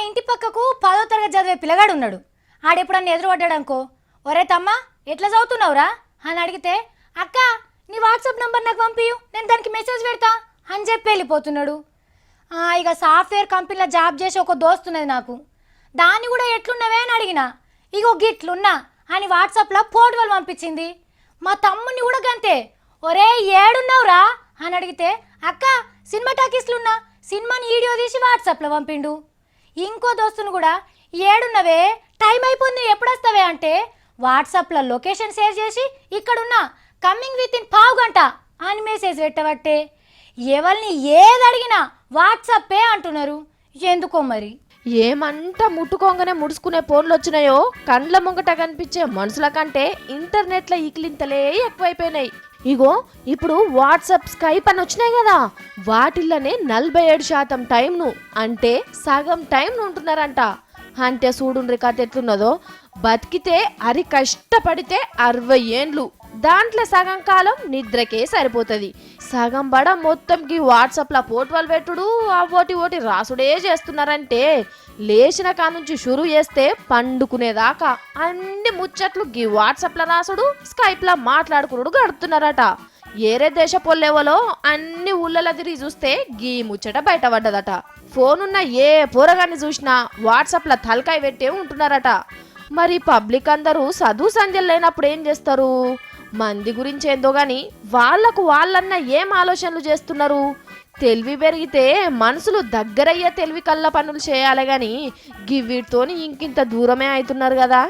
ఇంటి పక్కకు 10వ తరగతి చదివే పిల్లగాడు ఉన్నాడు. ఆడెప్పుడన్నా ఎదురుపడ్డాడనుకో, ఒరే తమ్మా ఎట్లా చదువుతున్నావురా అని అడిగితే, అక్క నీ వాట్సాప్ నంబర్ నాకు పంపియు, నేను దానికి మెసేజ్ పెడతా అని చెప్పి వెళ్ళిపోతున్నాడు. ఇక సాఫ్ట్వేర్ కంపెనీలో జాబ్ చేసి ఒక దోస్తున్నది నాకు. దాన్ని కూడా ఎట్లున్నవే అని అడిగిన, ఇగో గిట్లున్నా అని వాట్సాప్లో ఫోటోలు పంపించింది. మా తమ్ముని కూడా గంతే, ఒరే ఏడున్నావురా అని అడిగితే, అక్క సినిమా టాకీస్లున్నా, సినిమాని వీడియో తీసి వాట్సాప్లో పంపిండు. ఇంకో దోస్తును కూడా, ఏడున్నవే టైం అయిపోయింది ఎప్పుడు వస్తావే అంటే వాట్సాప్లో లొకేషన్ షేర్ చేసి ఇక్కడున్నా కమ్మింగ్ విత్ ఇన్ పావు గంట అని మెసేజ్ పెట్టబట్టే ఎవరిని ఏది అడిగినా వాట్సాపే అంటున్నారు. ఎందుకో మరి. ఏమంట ముట్టుకోగానే ముడుచుకునే ఫోన్లు వచ్చినాయో కండ్ల ముంగట కనిపించే మనుషుల కంటే ఇంటర్నెట్లో ఈకిలింతలే ఎక్కువైపోయినాయి. ఇగో ఇప్పుడు వాట్సాప్, స్కైప్ అని వచ్చినాయి కదా, వాటిల్లోనే 47% టైంను అంటే సగం టైంను ఉంటున్నారంట. అంటే చూడుండ్రి కథ ఎట్లున్నదో. బతికితే అరి కష్టపడితే 60 ఏండ్లు, దాంట్లో సగం కాలం నిద్రకే సరిపోతుంది. సగం బడ మొత్తంకి వాట్సాప్లో ఫోటోలు పెట్టుడు, ఓటి రాసుడే చేస్తున్నారంటే లేచిన కానుంచి షురు చేస్తే పండుకునేదాకా అన్ని ముచ్చట్లు గీ వాట్సాప్లో రాసుడు, స్కైప్లో మాట్లాడుకున్నాడు గడుపుతున్నారట. ఏరే దేశ పొల్లేవలో అన్ని ఊళ్ళలో తిరిగి చూస్తే గీ ముచ్చట బయటపడ్డదట. ఫోనున్న ఏ పోరగాన్ని చూసినా వాట్సాప్లో తలకాయ పెట్టే ఉంటున్నారట. మరి పబ్లిక్ అందరూ చదువు సంధ్యలు లేనప్పుడు ఏం చేస్తారు? మంది గురించి ఏందో గాని వాళ్ళన్న ఏం ఆలోచనలు చేస్తున్నారు? తెలివి పెరిగితే మనుషులు దగ్గరయ్యే తెలివి కళ్ళ పనులు చేయాలి గాని గివ్విటితోని ఇంకింత దూరమే అవుతున్నారు కదా.